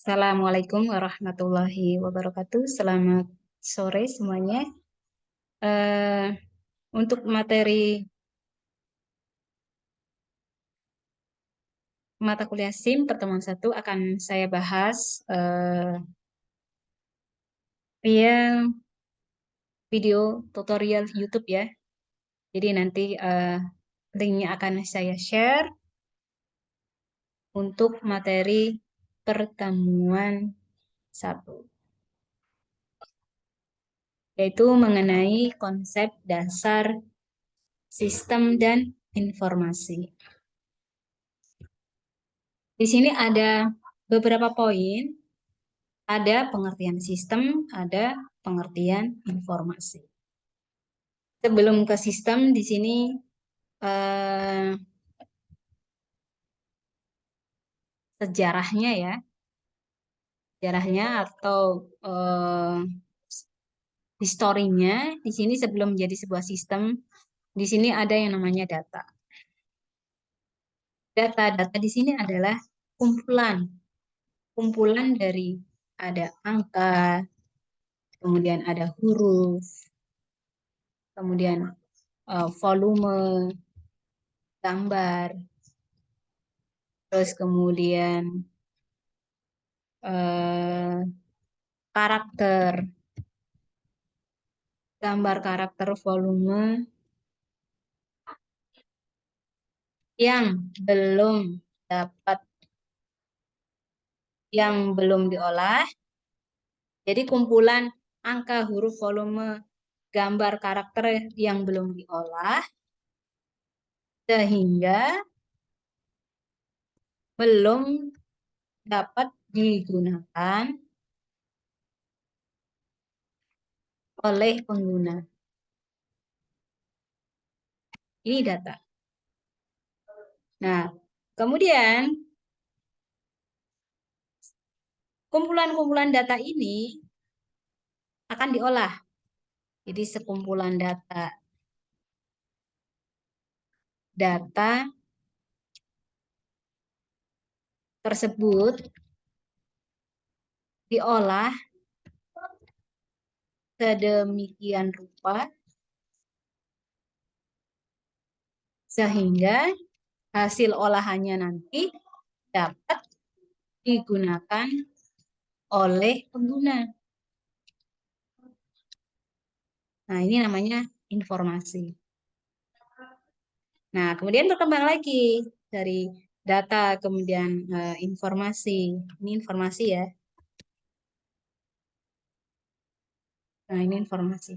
Assalamualaikum warahmatullahi wabarakatuh. Selamat sore semuanya. Eh, untuk materi mata kuliah SIM pertemuan 1 akan saya bahas via video tutorial YouTube ya. Jadi nanti linknya akan saya share untuk materi pertemuan 1, yaitu mengenai konsep dasar sistem dan informasi. Di sini ada beberapa poin, ada pengertian sistem, ada pengertian informasi. Sebelum ke sistem, di sini eh, sejarahnya ya, sejarahnya atau historinya. Di sini sebelum menjadi sebuah sistem, di sini ada yang namanya data. Data di sini adalah kumpulan dari ada angka, kemudian ada huruf, kemudian volume, gambar, terus kemudian eh, karakter, gambar karakter volume yang belum dapat, yang belum diolah. Jadi kumpulan angka, huruf, volume, gambar karakter yang belum diolah, sehingga belum dapat digunakan oleh pengguna. Ini data. Nah, kemudian kumpulan-kumpulan data ini akan diolah. Jadi sekumpulan data tersebut diolah sedemikian rupa sehingga hasil olahannya nanti dapat digunakan oleh pengguna. Nah, ini namanya informasi. Nah, kemudian berkembang lagi dari data, kemudian informasi. Ini informasi ya. Nah, ini informasi.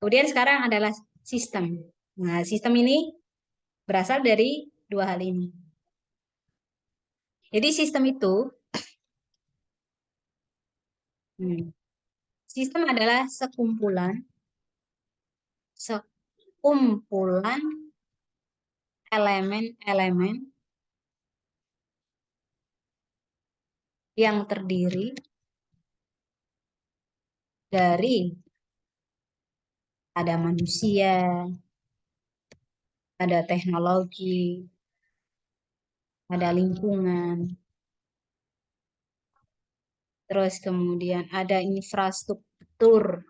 Kemudian sekarang adalah sistem. Nah, sistem ini berasal dari dua hal ini. Jadi sistem itu, sistem adalah sekumpulan elemen-elemen yang terdiri dari ada manusia, ada teknologi, ada lingkungan, terus kemudian ada infrastruktur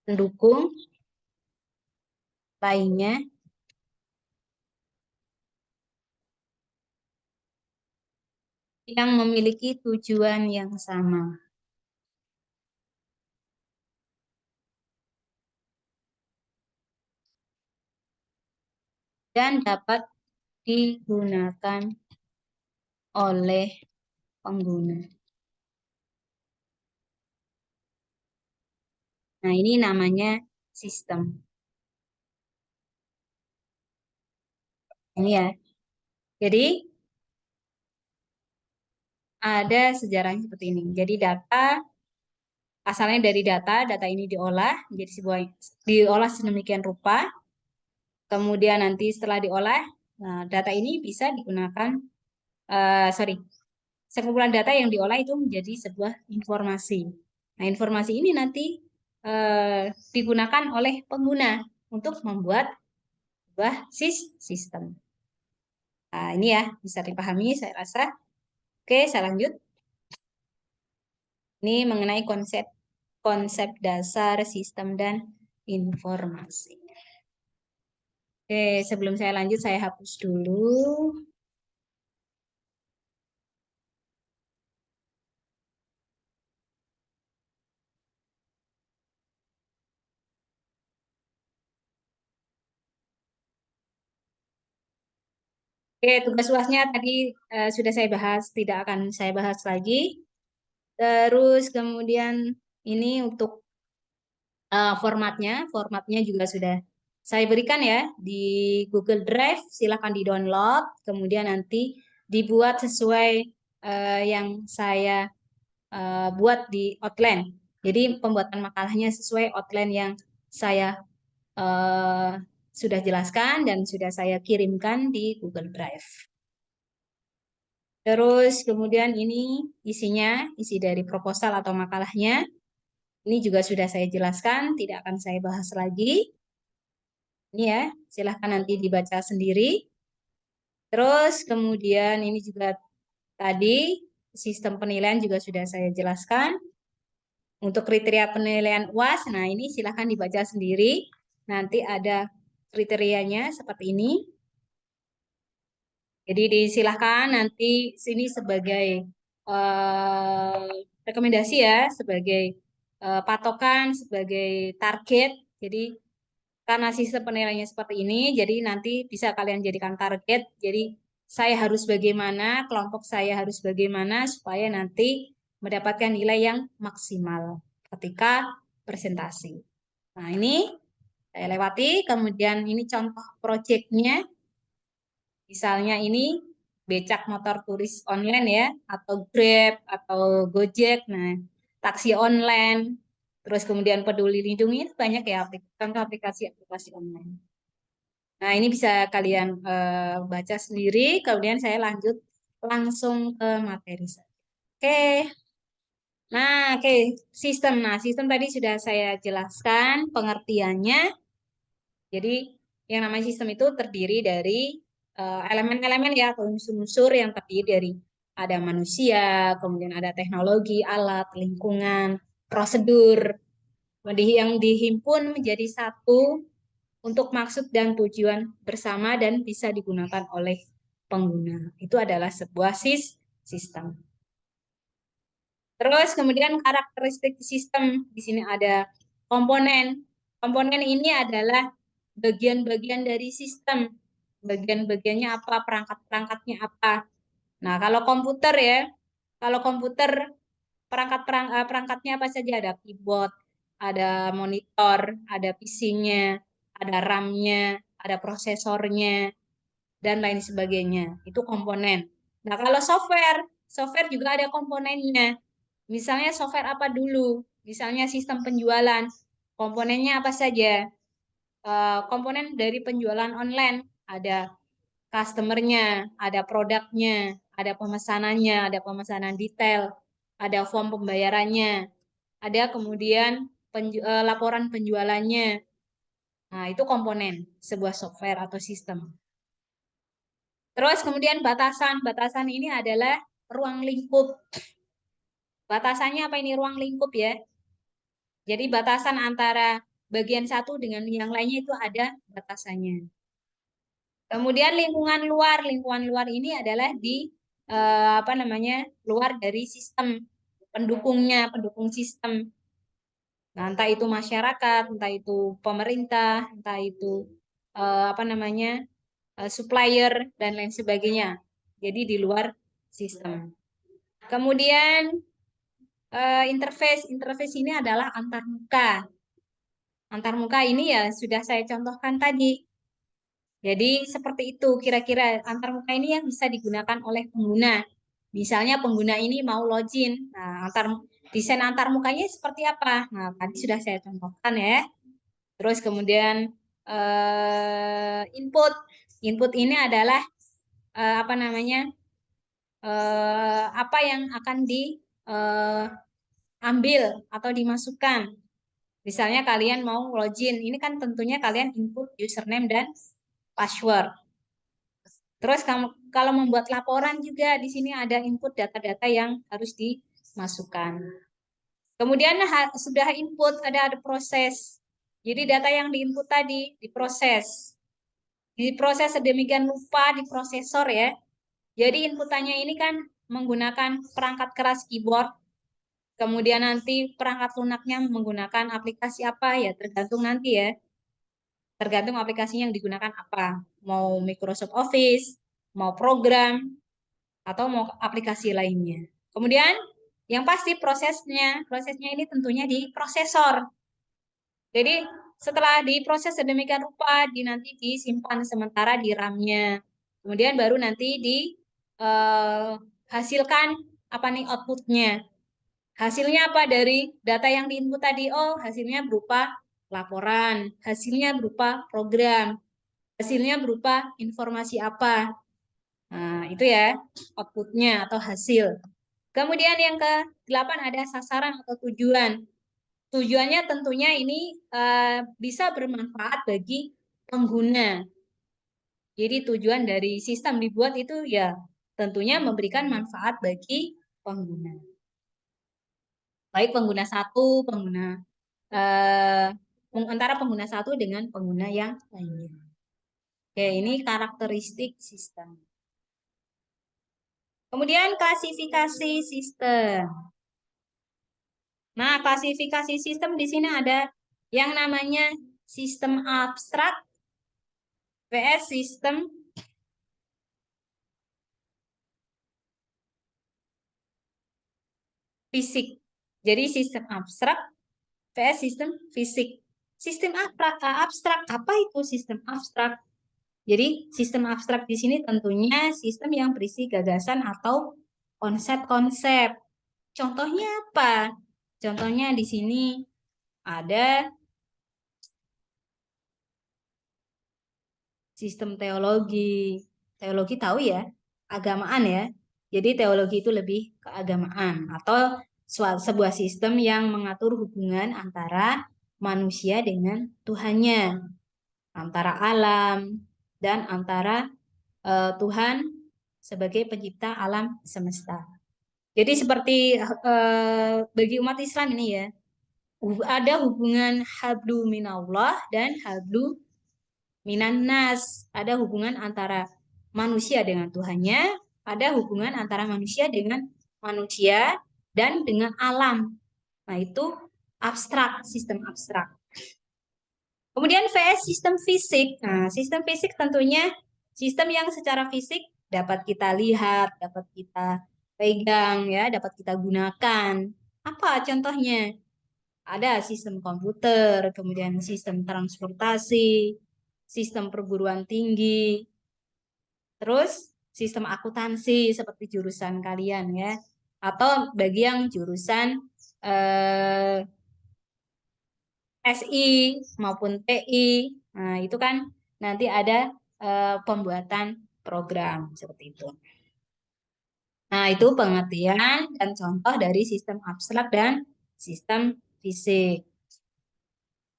pendukung lainnya yang memiliki tujuan yang sama. Dan dapat digunakan oleh pengguna. Nah, ini namanya sistem. Ini ya. Jadi, ada sejarahnya seperti ini. Jadi, asalnya dari data ini diolah sedemikian rupa. Kemudian nanti setelah diolah, nah, data ini bisa digunakan, sekumpulan data yang diolah itu menjadi sebuah informasi. Nah, informasi ini nanti digunakan oleh pengguna untuk membuat sebuah sistem. Nah, ini ya bisa dipahami saya rasa. Oke, saya lanjut. Ini mengenai konsep konsep dasar sistem dan informasi. Oke, sebelum saya lanjut saya hapus dulu. Oke, tugas UASnya tadi sudah saya bahas, tidak akan saya bahas lagi. Terus kemudian ini untuk formatnya juga sudah saya berikan ya di Google Drive. Silahkan di-download, kemudian nanti dibuat sesuai yang saya buat di outline. Jadi pembuatan makalahnya sesuai outline yang saya eh, sudah jelaskan dan sudah saya kirimkan di Google Drive. Terus kemudian ini isinya, isi dari proposal atau makalahnya. Ini juga sudah saya jelaskan, tidak akan saya bahas lagi. Ini ya, silahkan nanti dibaca sendiri. Terus kemudian ini juga tadi sistem penilaian juga sudah saya jelaskan. Untuk kriteria penilaian UAS, nah ini silahkan dibaca sendiri. Nanti ada kriterianya seperti ini. Jadi disilahkan nanti sini sebagai eh, rekomendasi ya, sebagai patokan, sebagai target. Jadi karena sistem penilaiannya seperti ini, jadi nanti bisa kalian jadikan target. Jadi saya harus bagaimana, kelompok saya harus bagaimana supaya nanti mendapatkan nilai yang maksimal ketika presentasi. Nah, ini saya lewati. Kemudian ini contoh proyeknya. Misalnya ini becak motor turis online ya, atau Grab, atau Gojek, nah taksi online, terus kemudian Peduli Lindungi, itu banyak ya contoh aplikasi-aplikasi online. Nah ini bisa kalian baca sendiri, kemudian saya lanjut langsung ke materi saya. Oke, nah oke sistem. Nah sistem tadi sudah saya jelaskan pengertiannya. Jadi yang namanya sistem itu terdiri dari elemen-elemen ya atau unsur-unsur yang terdiri dari ada manusia, kemudian ada teknologi, alat, lingkungan, prosedur, yang dihimpun menjadi satu untuk maksud dan tujuan bersama dan bisa digunakan oleh pengguna. Itu adalah sebuah sistem. Terus kemudian karakteristik sistem di sini ada komponen. Komponen ini adalah bagian-bagian dari sistem. Bagian-bagiannya apa, perangkat-perangkatnya apa. Nah, kalau komputer ya, kalau komputer perangkatnya apa saja? Ada keyboard, ada monitor, ada PC-nya, ada RAM-nya, ada prosesornya, dan lain sebagainya. Itu komponen. Nah, kalau software juga ada komponennya. Misalnya software apa dulu? Misalnya sistem penjualan. Komponennya apa saja? Komponen dari penjualan online ada customernya, ada produknya, ada pemesanannya, ada pemesanan detail, ada form pembayarannya, ada kemudian laporan penjualannya. Nah, itu komponen sebuah software atau sistem. Terus kemudian batasan. Batasan ini adalah ruang lingkup. Batasannya apa ini ruang lingkup ya? Jadi batasan antara bagian satu dengan yang lainnya itu ada batasannya. Kemudian lingkungan luar ini adalah di apa namanya luar dari sistem pendukungnya, pendukung sistem. Nah, entah itu masyarakat, entah itu pemerintah, entah itu apa namanya supplier dan lain sebagainya. Jadi di luar sistem. Kemudian interface ini adalah antarmuka. Antarmuka ini ya sudah saya contohkan tadi. Jadi seperti itu kira-kira antarmuka ini yang bisa digunakan oleh pengguna. Misalnya pengguna ini mau login. Nah, desain antarmukanya seperti apa? Nah, tadi sudah saya contohkan ya. Terus kemudian input. Input ini adalah apa namanya? Apa yang akan diambil atau dimasukkan. Misalnya kalian mau login, ini kan tentunya kalian input username dan password. Terus kalau membuat laporan juga di sini ada input data-data yang harus dimasukkan. Kemudian sudah input ada proses. Jadi data yang diinput tadi diproses. Diproses sedemikian rupa di prosesor ya. Jadi inputannya ini kan menggunakan perangkat keras keyboard. Kemudian nanti perangkat lunaknya menggunakan aplikasi apa ya, tergantung nanti ya. Tergantung aplikasinya yang digunakan apa. Mau Microsoft Office, mau program, atau mau aplikasi lainnya. Kemudian yang pasti prosesnya ini tentunya di prosesor. Jadi setelah diproses sedemikian rupa, nanti disimpan sementara di RAM-nya. Kemudian baru nanti dihasilkan apa nih output-nya. Hasilnya apa dari data yang diinput tadi? Oh, hasilnya berupa laporan, hasilnya berupa program, hasilnya berupa informasi apa. Nah, itu ya outputnya atau hasil. Kemudian yang ke-8 ada sasaran atau tujuan. Tujuannya tentunya ini bisa bermanfaat bagi pengguna. Jadi tujuan dari sistem dibuat itu ya tentunya memberikan manfaat bagi pengguna. Baik pengguna satu, eh, antara pengguna satu dengan pengguna yang lainnya. Oke, ini karakteristik sistem. Kemudian klasifikasi sistem. Nah, klasifikasi sistem di sini ada yang namanya sistem abstrak vs sistem fisik. Jadi sistem abstrak vs sistem fisik. Sistem abstrak, apa itu sistem abstrak? Jadi sistem abstrak di sini tentunya sistem yang berisi gagasan atau konsep-konsep. Contohnya apa? Contohnya di sini ada sistem teologi. Teologi tahu ya, agamaan ya. Jadi teologi itu lebih keagamaan atau sebuah sistem yang mengatur hubungan antara manusia dengan Tuhannya, antara alam dan antara Tuhan sebagai pencipta alam semesta. Jadi seperti bagi umat Islam ini ya, ada hubungan hablu minallah dan hablu minan nas. Ada hubungan antara manusia dengan Tuhannya, ada hubungan antara manusia dengan manusia dan dengan alam. Nah, itu abstrak, sistem abstrak. Kemudian VS sistem fisik. Nah, sistem fisik tentunya sistem yang secara fisik dapat kita lihat, dapat kita pegang ya, dapat kita gunakan. Apa contohnya? Ada sistem komputer, kemudian sistem transportasi, sistem perguruan tinggi, terus sistem akuntansi seperti jurusan kalian ya, atau bagi yang jurusan SI maupun TI, nah itu kan nanti ada pembuatan program seperti itu. Nah itu pengertian dan contoh dari sistem abstrak dan sistem fisik.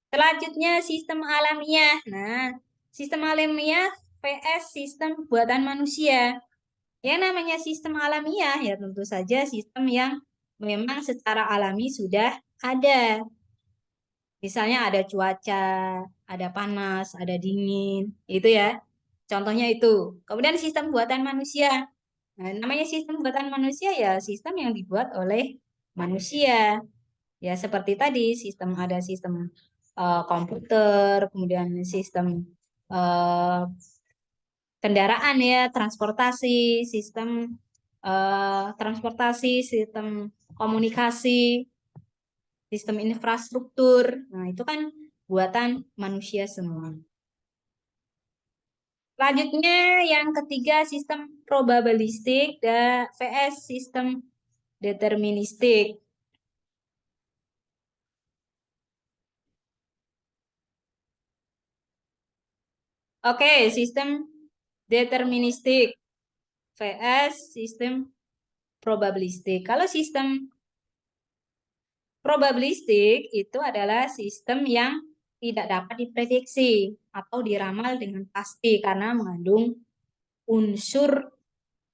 Selanjutnya sistem alamiah. Nah, sistem alamiah vs sistem buatan manusia. Yang namanya sistem alamiah ya tentu saja sistem yang memang secara alami sudah ada. Misalnya ada cuaca, ada panas, ada dingin, itu ya. Contohnya itu. Kemudian sistem buatan manusia. Nah, namanya sistem buatan manusia ya sistem yang dibuat oleh manusia. Ya seperti tadi ada sistem komputer, kemudian sistem uh, kendaraan ya, transportasi, sistem komunikasi, sistem infrastruktur. Nah, itu kan buatan manusia semua. Selanjutnya yang ketiga sistem probabilistik dan vs sistem deterministik. Oke, sistem deterministik vs sistem probabilistik. Kalau sistem probabilistik itu adalah sistem yang tidak dapat diprediksi atau diramal dengan pasti karena mengandung unsur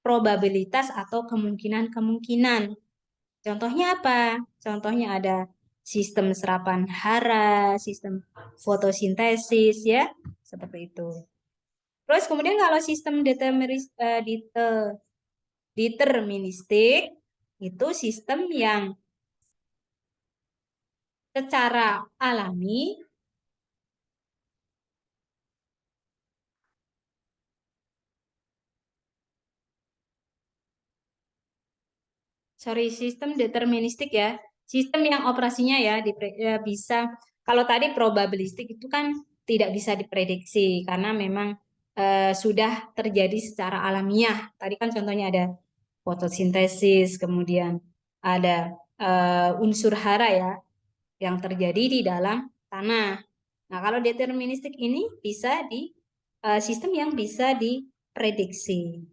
probabilitas atau kemungkinan-kemungkinan. Contohnya apa? Contohnya ada sistem serapan hara, sistem fotosintesis ya, seperti itu. Terus kemudian kalau sistem deterministik itu sistem yang secara alami sistem deterministik ya, sistem yang operasinya ya, bisa, kalau tadi probabilistik itu kan tidak bisa diprediksi karena memang sudah terjadi secara alamiah. Tadi kan contohnya ada fotosintesis, kemudian ada unsur hara ya yang terjadi di dalam tanah. Nah, kalau deterministik ini bisa di sistem yang bisa diprediksi.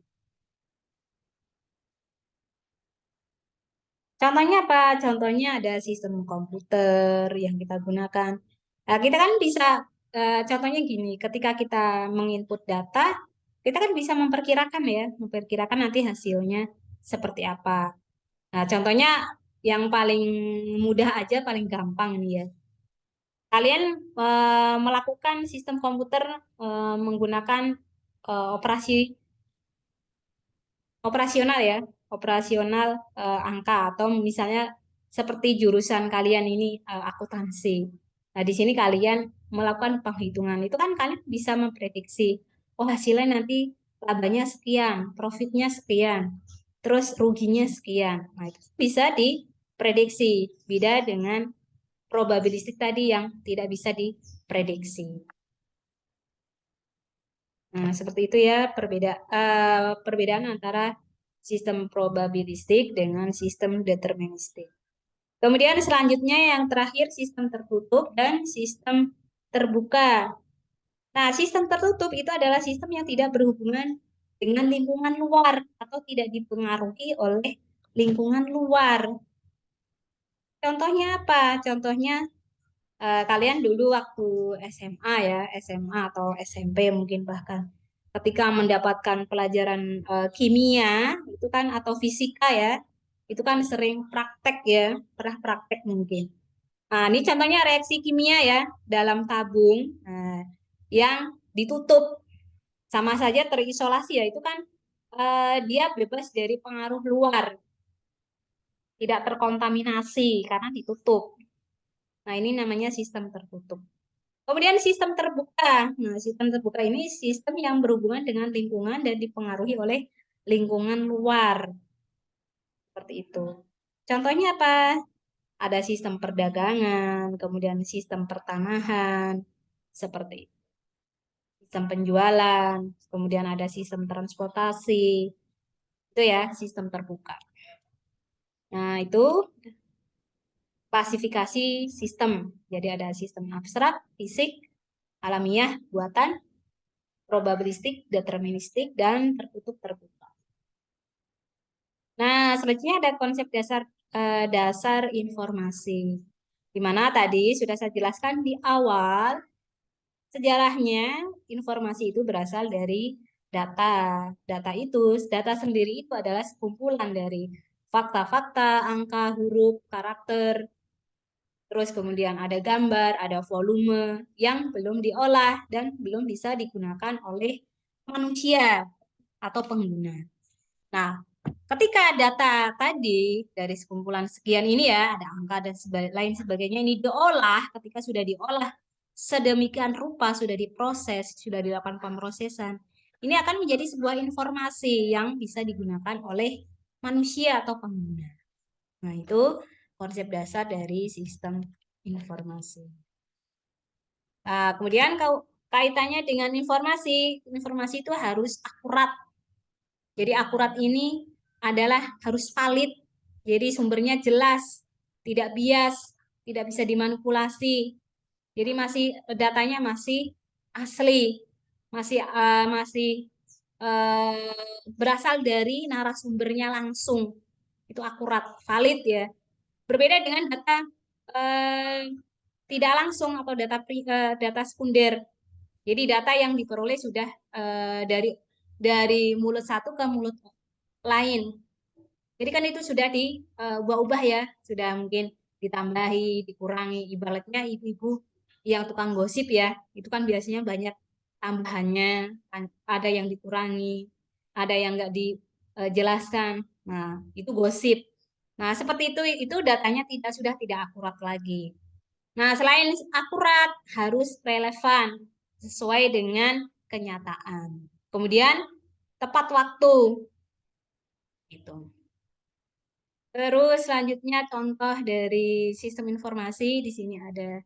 Contohnya apa? Contohnya ada sistem komputer yang kita gunakan. Nah, kita kan bisa, contohnya gini, ketika kita menginput data, kita kan bisa memperkirakan ya, memperkirakan nanti hasilnya seperti apa. Nah, contohnya yang paling mudah aja, paling gampang nih ya. Kalian melakukan sistem komputer menggunakan operasi operasional ya, operasional angka atau misalnya seperti jurusan kalian ini akuntansi. Nah, di sini kalian melakukan penghitungan. Itu kan kalian bisa memprediksi, oh hasilnya nanti labanya sekian, profitnya sekian, terus ruginya sekian. Nah, itu bisa diprediksi. Beda dengan probabilistik tadi yang tidak bisa diprediksi. Nah, seperti itu ya perbedaan antara sistem probabilistik dengan sistem deterministik. Kemudian selanjutnya yang terakhir sistem tertutup dan sistem terbuka. Nah, sistem tertutup itu adalah sistem yang tidak berhubungan dengan lingkungan luar atau tidak dipengaruhi oleh lingkungan luar. Contohnya apa? Contohnya kalian dulu waktu SMA ya, SMA atau SMP mungkin bahkan ketika mendapatkan pelajaran kimia itu kan atau fisika ya, itu kan sering praktek ya, pernah praktek mungkin. Nah, ini contohnya reaksi kimia ya dalam tabung yang ditutup sama saja terisolasi ya, itu kan dia bebas dari pengaruh luar, tidak terkontaminasi karena ditutup. Nah, ini namanya sistem tertutup. Kemudian sistem terbuka. Nah, sistem terbuka ini sistem yang berhubungan dengan lingkungan dan dipengaruhi oleh lingkungan luar. Seperti itu. Contohnya apa? Ada sistem perdagangan, kemudian sistem pertanahan, seperti itu. Sistem penjualan, kemudian ada sistem transportasi. Itu ya, sistem terbuka. Nah, itu klasifikasi sistem. Jadi ada sistem abstrak, fisik, alamiah, buatan, probabilistik, deterministik, dan tertutup terbuka. Nah, selanjutnya ada konsep dasar informasi. Di mana tadi sudah saya jelaskan di awal, sejarahnya informasi itu berasal dari data. Data sendiri itu adalah sekumpulan dari fakta-fakta, angka, huruf, karakter, terus kemudian ada gambar, ada volume yang belum diolah dan belum bisa digunakan oleh manusia atau pengguna. Nah, ketika data tadi dari sekumpulan sekian ini ya, ada angka dan lain sebagainya ini diolah, ketika sudah diolah sedemikian rupa, sudah diproses, sudah dilakukan pemrosesan, ini akan menjadi sebuah informasi yang bisa digunakan oleh manusia atau pengguna. Nah, itu konsep dasar dari sistem informasi. Nah, kemudian kaitannya dengan informasi, informasi itu harus akurat. Jadi akurat ini adalah harus valid, jadi sumbernya jelas, tidak bias, tidak bisa dimanipulasi. Jadi masih datanya masih asli, masih berasal dari narasumbernya langsung. Itu akurat, valid ya. Berbeda dengan data eh, tidak langsung atau data sekunder. Jadi data yang diperoleh sudah dari mulut satu ke mulut lain. Jadi kan itu sudah diubah-ubah ya, sudah mungkin ditambahi, dikurangi. Ibaratnya ibu-ibu yang tukang gosip ya, itu kan biasanya banyak tambahannya, ada yang dikurangi, ada yang nggak dijelaskan. Nah, itu gosip. Nah, seperti itu datanya sudah tidak akurat lagi. Nah, selain akurat, harus relevan sesuai dengan kenyataan. Kemudian tepat waktu gitu. Terus selanjutnya contoh dari sistem informasi di sini ada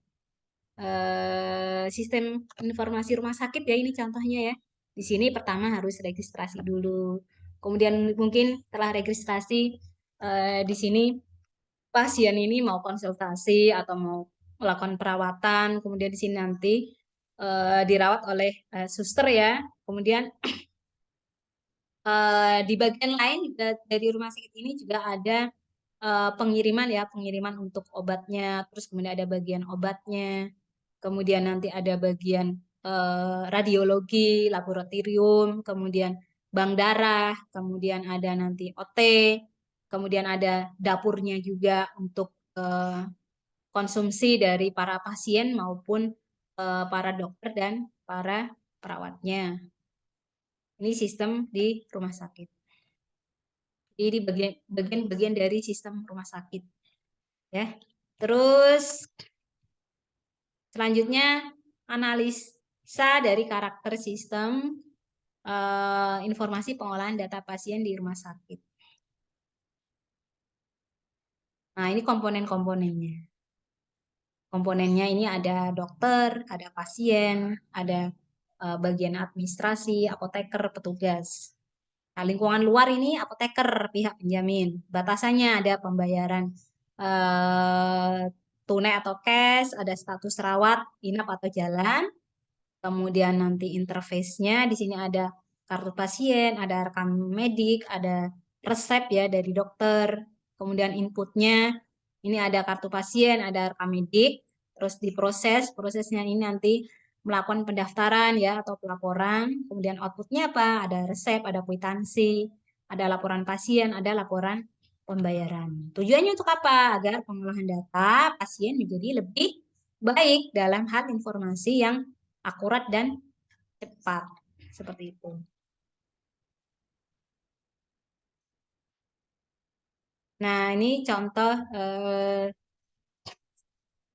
sistem informasi rumah sakit ya, ini contohnya ya. Di sini pertama harus registrasi dulu. Kemudian mungkin setelah registrasi di sini pasien ini mau konsultasi atau mau melakukan perawatan, kemudian di sini nanti dirawat oleh suster ya. Kemudian di bagian lain juga dari rumah sakit ini juga ada pengiriman ya, pengiriman untuk obatnya, terus kemudian ada bagian obatnya, kemudian nanti ada bagian radiologi, laboratorium, kemudian bank darah, kemudian ada nanti OT, kemudian ada dapurnya juga untuk konsumsi dari para pasien maupun para dokter dan para perawatnya. Ini sistem di rumah sakit. Jadi bagian-bagian dari sistem rumah sakit ya. Terus selanjutnya analisa dari karakter sistem informasi pengolahan data pasien di rumah sakit. Nah, ini komponen-komponennya. Komponennya ini ada dokter, ada pasien, ada bagian administrasi, apoteker, petugas. Nah, lingkungan luar ini apoteker, pihak penjamin. Batasannya ada pembayaran eh, tunai atau cash, ada status rawat, inap atau jalan. Kemudian nanti interface-nya di sini ada kartu pasien, ada rekam medik, ada resep ya dari dokter. Kemudian inputnya ini ada kartu pasien, ada rekam medik, terus diproses, prosesnya ini nanti melakukan pendaftaran ya atau pelaporan. Kemudian outputnya apa? Ada resep, ada kwitansi, ada laporan pasien, ada laporan pembayaran. Tujuannya untuk apa? Agar pengolahan data pasien menjadi lebih baik dalam hal informasi yang akurat dan cepat. Seperti itu. Nah, ini contoh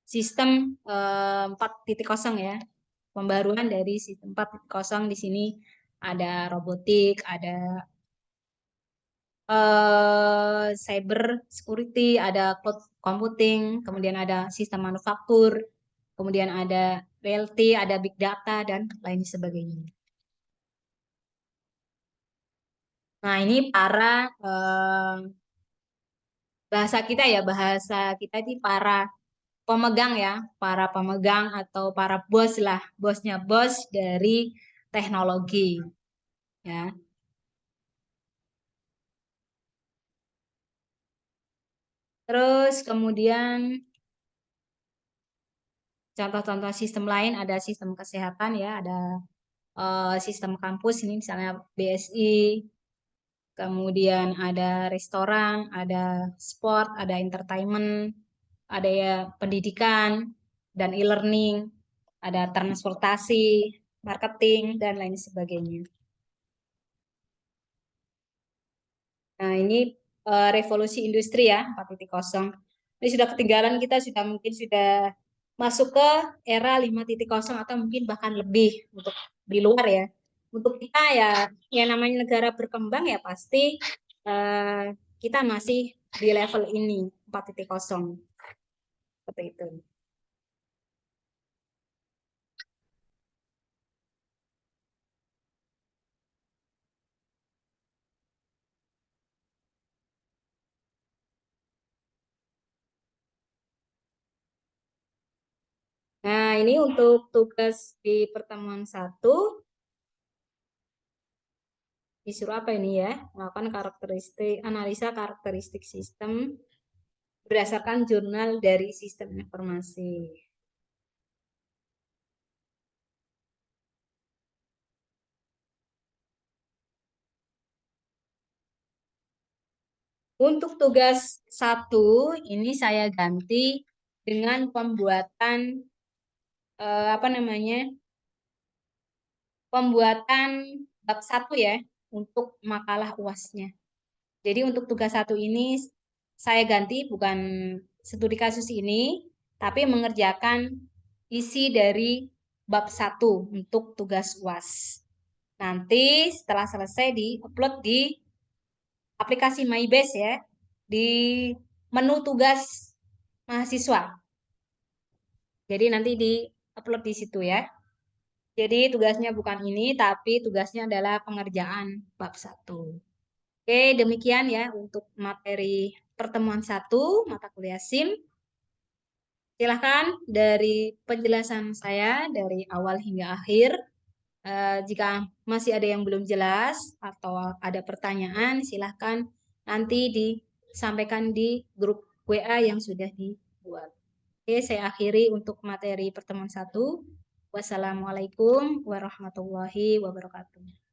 sistem 4.0 ya. Pembaruan dari sistem 4.0 di sini ada robotik, ada cyber security, ada cloud computing, kemudian ada sistem manufaktur, kemudian ada realty, ada big data, dan lain sebagainya. Nah, ini para bahasa kita ya, bahasa kita ini para pemegang ya, para pemegang atau para bos lah, bosnya bos dari teknologi ya. Terus kemudian contoh-contoh sistem lain ada sistem kesehatan ya, ada sistem kampus ini misalnya BSI, kemudian ada restoran, ada sport, ada entertainment, ada ya pendidikan dan e-learning, ada transportasi, marketing dan lain sebagainya. Nah, ini revolusi industri ya 4.0. Ini sudah ketinggalan, kita sudah mungkin sudah masuk ke era 5.0 atau mungkin bahkan lebih untuk di luar ya. Untuk kita ya, ya namanya negara berkembang ya pasti eh, kita masih di level ini 4.0 seperti itu. Nah, ini untuk tugas di pertemuan satu disuruh apa ini ya? Melakukan karakteristik, analisa karakteristik sistem berdasarkan jurnal dari sistem informasi. Untuk tugas 1 ini saya ganti dengan pembuatan apa namanya? Pembuatan bab 1 ya untuk makalah UASnya. Jadi untuk tugas 1 ini saya ganti bukan studi kasus ini, tapi mengerjakan isi dari bab 1 untuk tugas UAS. Nanti setelah selesai di-upload di aplikasi MyBase ya, di menu tugas mahasiswa. Jadi nanti di-upload di situ ya. Jadi tugasnya bukan ini, tapi tugasnya adalah pengerjaan bab 1. Oke, demikian ya untuk materi pertemuan 1 mata kuliah SIM. Silahkan dari penjelasan saya dari awal hingga akhir. Jika masih ada yang belum jelas atau ada pertanyaan, silahkan nanti disampaikan di grup WA yang sudah dibuat. Oke, saya akhiri untuk materi pertemuan 1. Wassalamualaikum warahmatullahi wabarakatuh.